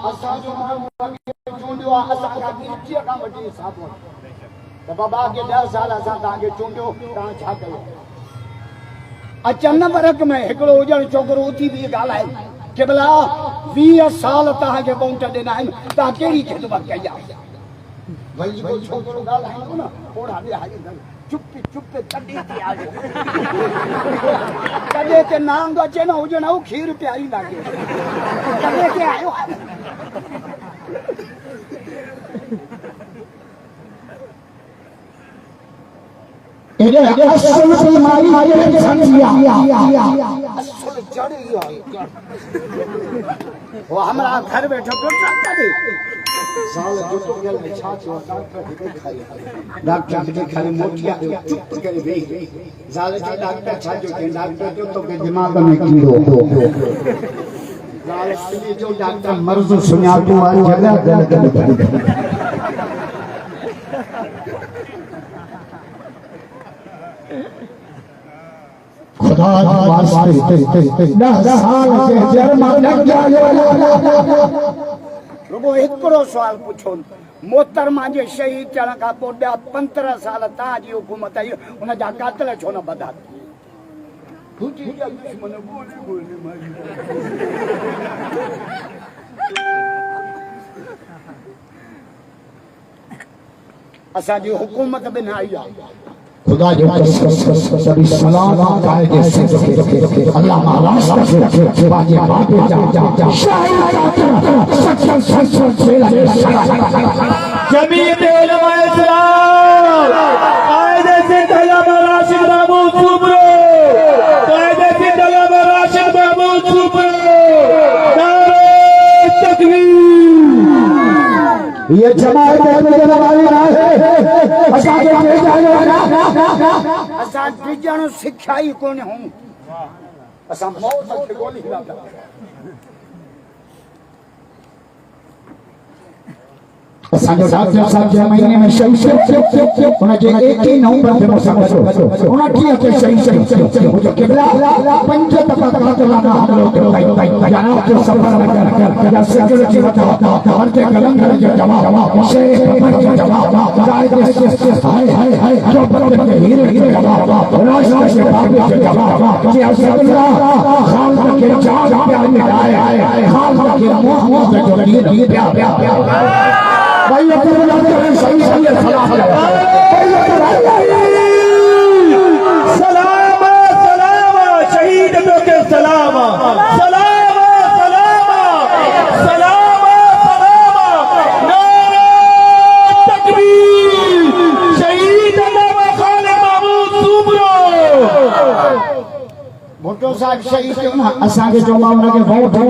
असा जो चूंडियो असा का कीर्तिया का वठी हिसाब त बाबा के 10 साल असा ताके चूंडियो ता छा कयो अचन बरक में एकड़ो उजण छोकरो उठी भी गालाए के भला 20 साल ता के पहुंच देना है ता केड़ी खिदमत कया भाई को छोकरो गालाए ना ओड़ा दे हाई चुप्पी चुप्पी कदी थी आ कदे के नाम दो चेनो उजण ओ खीर प्यारी लागे कदे के आयो असल बीमारी के संगिया असल जड़ी है वो हमरा घर बैठो डॉक्टर करे साल जो गल में छा छो डॉक्टर के खाली मोटिया चुप करे वे साल के डॉक्टर छा जो के डॉक्टर तो के दिमाग में कीड़ो साल के जो डॉक्टर मर्ज सुना तो आ जगह गल खुदा वास्ते 10 साल से जन्म लग जायो रुगो एकड़ो सवाल पूछो मोहतरमा जे शहीद थियण खां पोइ 15 साल तव्हांजी हुकूमत आई उन जा कातल छो न बधा असांजी हुकूमत बि न आई आहे खुदा जो सभी सलाम कायदे से अल्लाह माला बाजे बापे जा जमीयत उलमा इस्लाम कायदे से तलबा राशिद महमूद सुब्रो कायदे से तलबा राशिद महमूद सुब्रो नारे तकबीर ये जमात में वाली है असा के जानो असा डिजण सिखाई कोन हूं असा मौत के गोली हिलाता असांजो डॉक्टर साहब जे महीने में शहीद उन जे 1 नवंबर जो समझो उन की के शहीद जो केबला 5 दफा कातला ना हमलो कई जनाब जो सफर में कर या सिक्योरिटी बताओ और के कलंदर जो जवाब से जो जवाब कायदे से हाय जो बड़े के हीरे जवाब रोज से बाबू के जवाब कि अल्लाह खान के जान प्यार में आए खान के मोहम्मद जो दी प्यार भाई अपने सही सलाम सलाम सलाम शहीद के सलाम सलाम सलाम सलाम नारे तकबीर शहीद खान महमूद सुब्रो भुट्टो साहब शहीद क्यों ना असा के जो मामला के बहुत दवा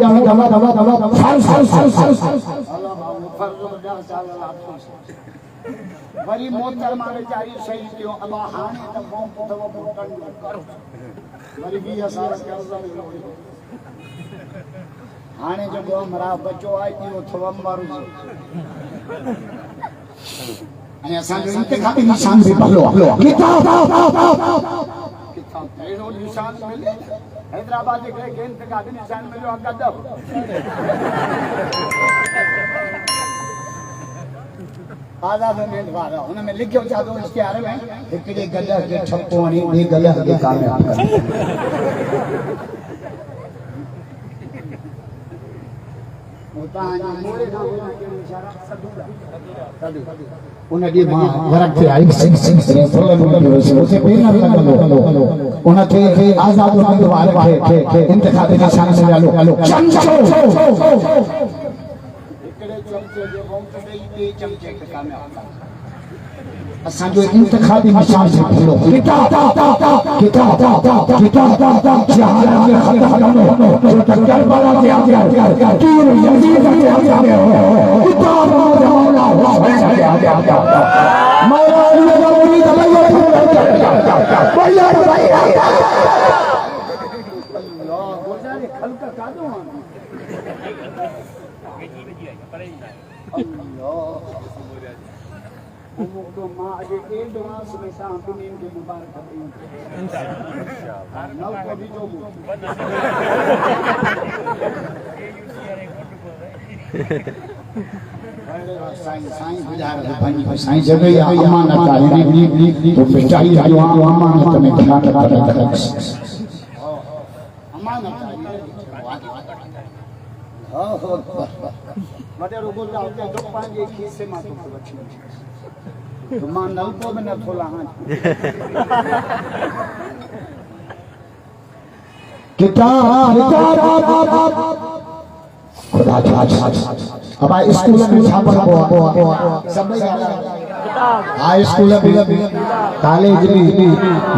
वरी मोहतरमा बेचारी शहीद थियो अबा हाने त बम थव फुटन करो वरी 20 साल कर्ज में हाने जो हमरा बच्चो आई थियो थव मारू अने असा जो इंतखाबी निशान भी भलो किताब एरो निशान मिले हैदराबाद के इंतखाबी निशान मिलो गदब आजाद उम्मीदवार उनमें लिखियो चादो इश्तिहार में हिकड़े गलह के ठप्पो हणी ॿी गलह के कामयाब उन डी मां वरक थे आई सिंह उसे पेन न लगलो उन थे आजाद उम्मीदवार के इंतखाबी निशान से लो चमचो चमचे जे वोट दे चमचे के कामयाब असा जो इंतखाबी निशान से भलो किताब जहां में खत्म जो टक्कर वाला दिया तीर यजीद दिया किताब मौला मौला उम्मीद भैया अल्लाह गुजारे खलका कादो तो मां अजे एडवांस में सा दुनिया के मुबारक इंशाअल्लाह नव को भी जो साईं गुज़ारे पंहिंजी साईं जॻहि अमानत आहे तो पिटाई जो अमानत में ध्यान रखो अमानत हो मते रुगो जाओ तो पंहिंजे खीसे मां तो वठी तो मां नलको में न थोला हां किताब खुदा अब स्कूल में छापा सब हाई स्कूल में कॉलेज में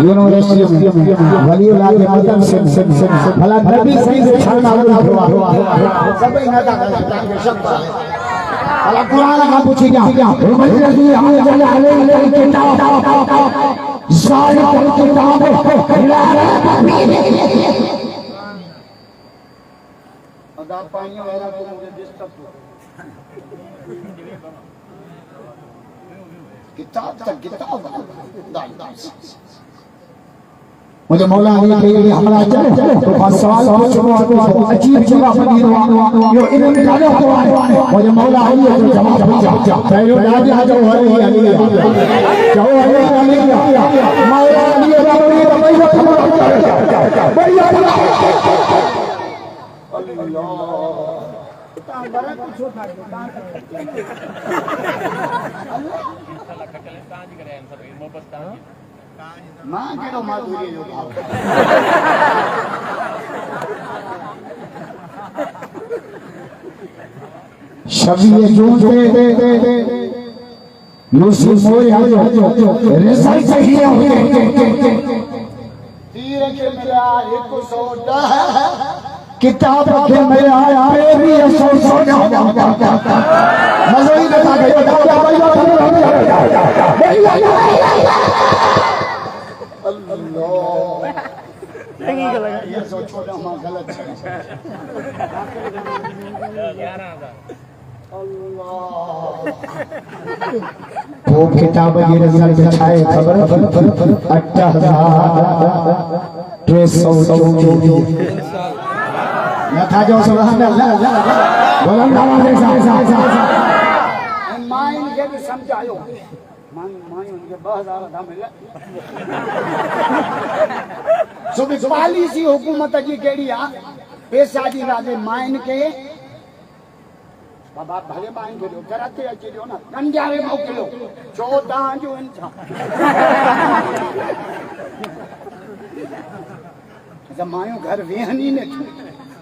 यूनिवर्सिटी में वलीउल्लाह के मदद से भला नबी से छाना हुआ सब नदा के सब भला कुरान का पूछी क्या मजलिस हम जला ले किताब सारी किताब ला अदा पानी वाला को मुझे डिस्टर्ब किताब मुझे मौला अली के लिए हमरा चले तो सवाल पूछो अजीब जवाब दियो यो इन्हें निकालो मुझे मौला अली को जवाब दो पहले राजा जो है अली जो अली मौला अली का बढ़िया मां केड़ो माधुरी जो भाव शबीए जूं दे यूसुफ मोया रिजल्ट सही है तीर के मिला 110 किताब के मेरा भी 100 मजा ही लगा गया ये सोचो ना मां गलत है वो किताब की रिजल्ट छाए खबर 80,324 न था जो सुभान अल्लाह बुलंद आवाज से माइन के भी समझायो माइन उनके 2000 था मिले सो भी पॉलिसी हुकूमत जी केड़ी आ पैसा जी राजे माइन के बाबा भले माइन के कराते अची दियो ना कंजारे मोकिलो 14 जो इंसा मायूं घर वेहनी न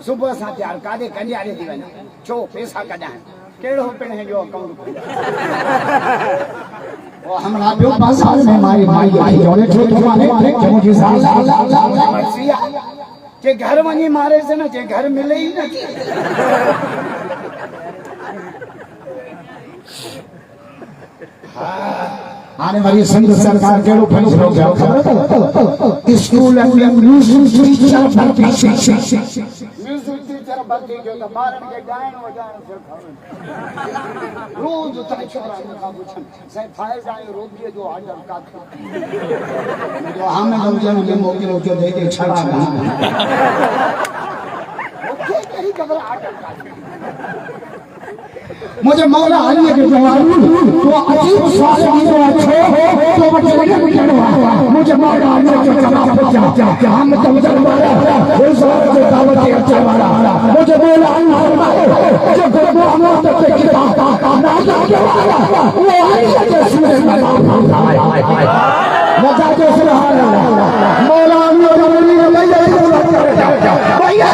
सुबह से तैयार कादे कंजारे थी वञा छो पैसा कढाण केड़ो पिण जो अकाउंट ओ हमरा बियो बाजार में माई जोने छो तो माने मुझे के घर वनी मारे से ना के घर मिले ही ना आने वाली संघ सरकार केड़ो फैसलो कयो खबर स्कूल में म्यूजिक टीचर भर्ती बंदी जो तो बारन के गायन वजान सिखावन रोज ताई छोरा का पूछन से फाइल जाए रोगी जो आडर का जो हम लोग जन के मोकिलो जो दे के छड़ा ना ओके कहीं खबर आडर का मुझे मौला अली के जवाब तो अजीब सवाल दियो अच्छे तो मुझे मुझे मौला अली के जवाब क्या हम तो वाला वो सवाल के दावत के अच्छा वाला मुझे मौला अली जो गुरु अमर तक की बात ना के वाला वो अली के सूरज में मजा के सुभान अल्लाह मौला अली भैया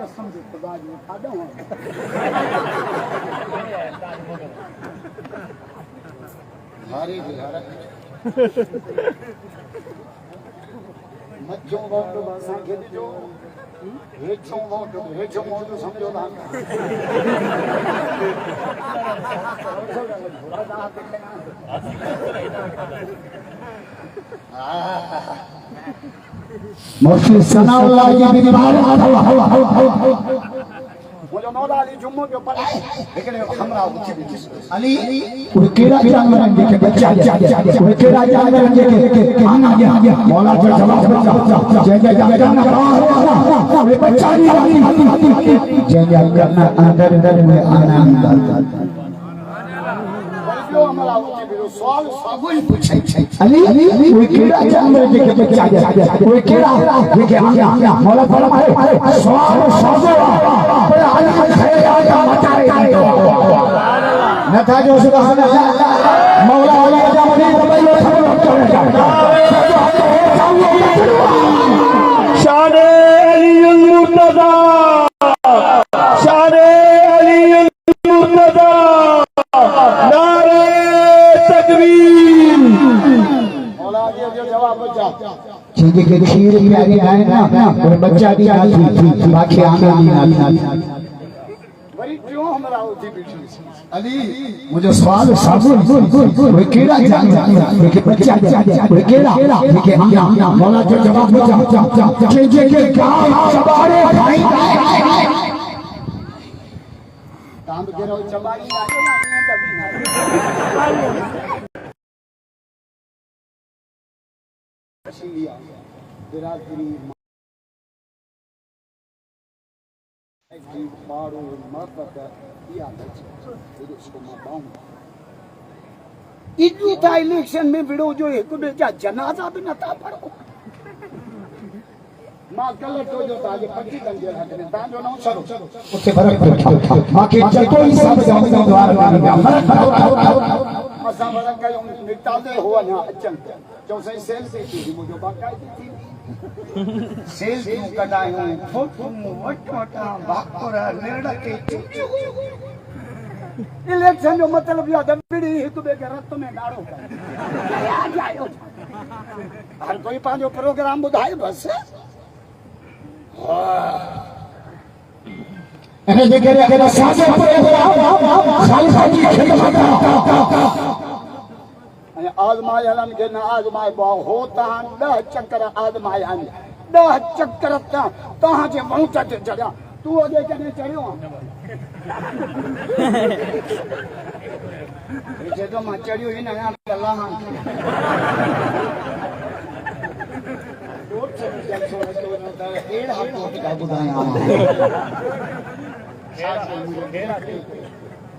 कसम से खुदा जी खादा हूं हरी बिहार मच्छों वोट बसा के जो हेठों वोट समझो ना मुफ्ती सनाउल्लाह की बीमार मुझे मौला अली जुम्मो जो पढ़े लेकिन हमरा उठी बिठी अली वो केड़ा जानवर के बच्चा वो केड़ा जानवर के खाना गया मौला जो जवाब जय जय करना वो बच्चा जय जय करना अंदर अंदर में आनंद जो हमरा उठी बिरो सवाल सबूल पूछै छै अली वो केड़ा जानवर के बच्चा वो केड़ा ये के आया मौला फरमाए सवाल साजो पर अली खैर मचा रहे न था जो सुभान अल्लाह मौला वाला जमाने दबाई शान अली मुर्तजा शान अली मुर्तजा नारे तकबीर मौला जी जो जवाब बचा चीज के खीर प्यारी है ना वो बच्चा दिया थी बाकी आगे नहीं वरी क्यों हमरा उठी बिठी अली मुझे सवाल साबुन वो केड़ा जानवर के बच्चा वो केड़ा के आया मौला जो जवाब बचा के गांव सवारे भाई काम गेरो चबारी लागे ना ये तभी ना शिया बिरादरी जी बारो मरतब या बच्चे इसको मां इदू था इलेक्शन में विड़ो जो एक बेचा जनाजा भी नता पड़ो मां गलत हो जो ताजे पट्टी दंगे हटने ता जो ना चलो उससे फर्क बाकी कोई सब द्वार में मसा वाला का निकाले हुआ ना अचन जो सही सेल से थी मुझे बाकायदा थी सेल क्यों कटाए हूं फोटो वटवटा बाकोरा नेड़ा के इलेक्शन जो मतलब या दबड़ी एक बे के रत में डाड़ो कर हर कोई पांचो प्रोग्राम बुधाए बस अरे देखे साजे खालसा की खिदमत आजमाए हलन के न आजमाए बा होता 10 चक्कर आजमाए हन 10 चक्कर तहां जे पहुंचा के चढ़ा तू ओदे कने चढ़ियो जे तो मां चढ़ियो ही ना अल्लाह और से जलसो तो एड़ हाथ का बुधाया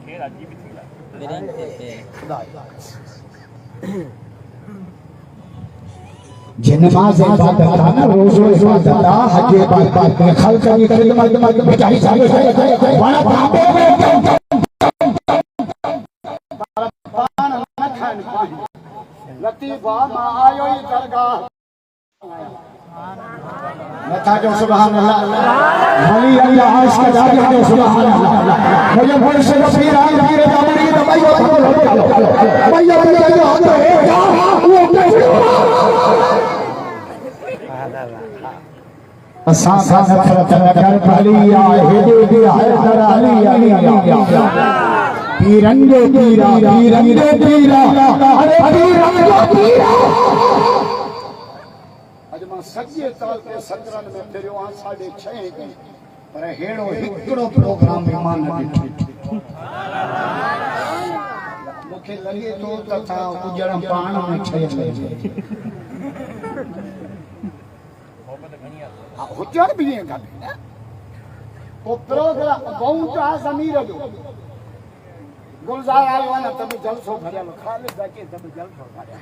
घेरा जी भी थीला नमाज इबादत ना रोज इबादत हज इबादत खालसा की खिदमत बचाई सारे बड़ा बाबे में पान न खान पानी लतीफा मा आयो ई दरगाह नथा जो सुभान अल्लाह भली अल्लाह आश का जागे जो सुभान अल्लाह मुझे भोर से तस्वीर आई रे दामनी दबाई भैया भैया वो असा सा नफरत न कर भलिया हेदे भी हैदर अली अली पीरंगे पीरा पीरंगे पीरा अरे पीरंगे पीरा अजमा सजे साल के सत्रन में फिर वहां 6:30 गई पर हेड़ो हिकड़ो प्रोग्राम विमान में मुखे लगे तो तथा उजड़ पाण में छे हुजर भी है का वो प्रोग्राम बहुत जमीर जो गुलजार आयो ना तब जलसो भरिया खाली जाके तब जलसो भरिया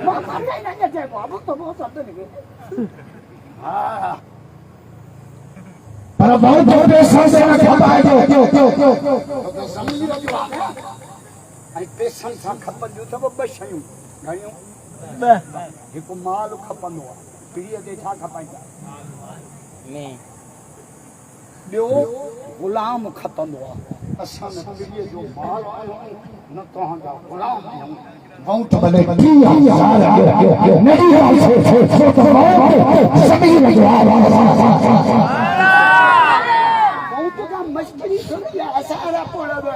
मां मारना ही नहीं जाए बाबू तो बहुत शब्द निकले हां पर बहुत छोटे सांसे में खपाए जो तो जमीर जो आ गया आई पेशन सा खपन जो सब बशयूं घणियों हिकु माल खपंदो आहे पीढ़ीअ ते छा खपाईंदा में ॿियो गुलाम खपंदो आहे असां न पीढ़ीअ जो माल आहियूं न तव्हांजा गुलाम आहियूं बहुत बड़े 30,000 नहीं सभी बहुत का मस्ती थोड़ी है असारा पड़ब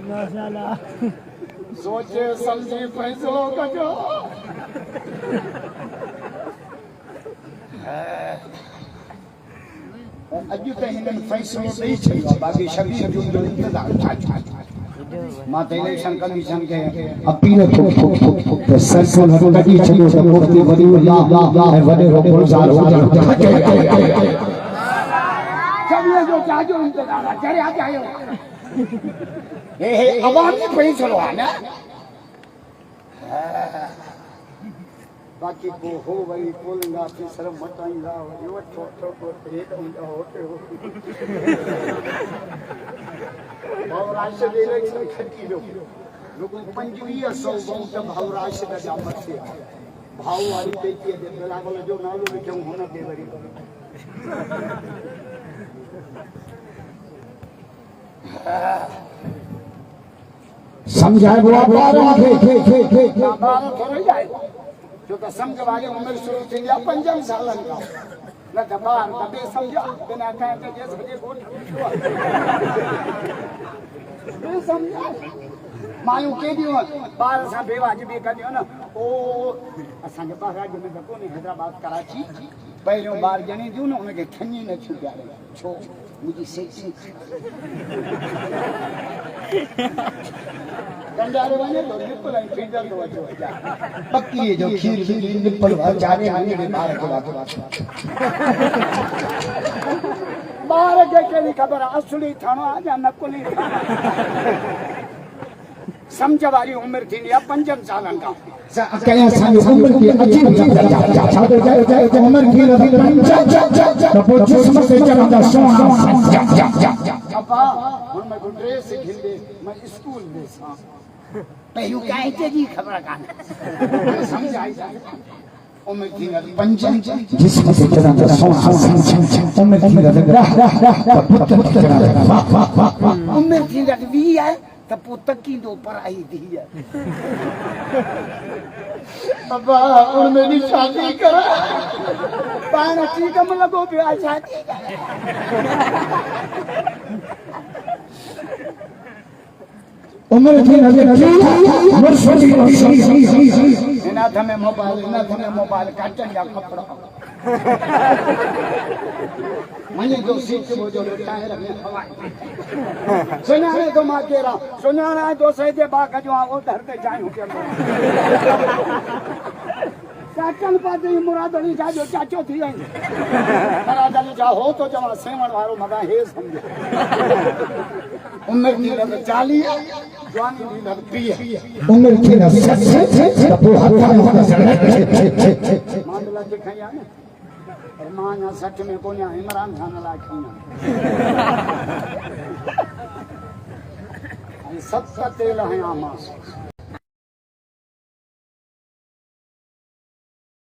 माशाल्लाह सोचे समझी फैसलो कजो अॼु त हिननि फ़ैसिलो ॾेई छॾियो आहे बाक़ी 26 जून जो इंतज़ारु मां त इलेक्शन कमीशन खे अपील थो त सरकार कढी छॾियो त मुफ्ती वलीउल्लाह ऐं वॾे गुलज़ार हुजण छवीह जो छाजो इंतज़ारु आहे चढ़िया चाहियो हे अवामी फ़ैसिलो आहे न बाक़ी को हो वरी पोलिंग ऑफिसर मटाईंदा वरी वठो भाउ राशिद इलेक्शन खटी वियो रुगो 2500 वोट भाउ राशिद जा मथे भाउ वारी पेटीअ ते बिलावल जो नालो लिखियो हुन ते वरी समझाइबो आहे ॿारनि खे ॿार थोरो ई आहे जो त सम्झ वारी उमिरि शुरू थींदी आहे 5 सालनि खां न त ॿार कॾहिं सम्झा बिना कंहिं ते सॼे ॻोठ में सम्झा मायूं केॾियूं ॿार सां बेवाजिबी कढियूं न ओ असांजे महाराज में त कोन्हे हैदराबाद कराची पहिरियों ॿार ॼणी थियूं न उनखे खञी न थियूं ॾियारे छो मुंहिंजी सेक्सी गंडारे वञे तो निपल ऐं फिंगर तो अचो बकरीअ जो खीर निपल चारे वञे ॿार खे ॿार खे कहिड़ी ख़बर आहे असली थियणो आहे या नकुली सम्झ वारी उमिरि थींदी आहे 5 सालनि खां कया असांजी उमिरि खे अची छा थो चए उमिरि थी रही त पोइ जिस्म ते चढ़ंदा सोना पापा हुन में को ड्रेस खिलदे मैं स्कूल में सा पहिरियों काहे जी ख़बर कान्हे सम्झ आई उमिरि थी रही 5 जिस्म ते चढ़ंदा सोना उमिरि थी रही उमिरि थी रही आहे त पोइ तकींदो पढ़ाई थी आहे बाबा उनमें भी शादी करा पाण अची कम लॻो पियो आहे शादी उमिरि थी रही हिन हथ में मोबाइल काटनि जा कपिड़ा मनी जो सीट वो जो टायर में हवाई सुनाने तो मां केरा सुनाना तो सही जे बाग जो वो धरते जायूं के काटन पाते मुराद अली जा जो चाचो थी आई मुराद अली जा हो तो जमा सेवण वारो मगा हे समझे उम्र की लग 40 जवानी की लग 30 उम्र की लग तो हथ में मामला के खया ने मां ना सच में कोन्या इमरान खान ला खिया सब तेल है आमास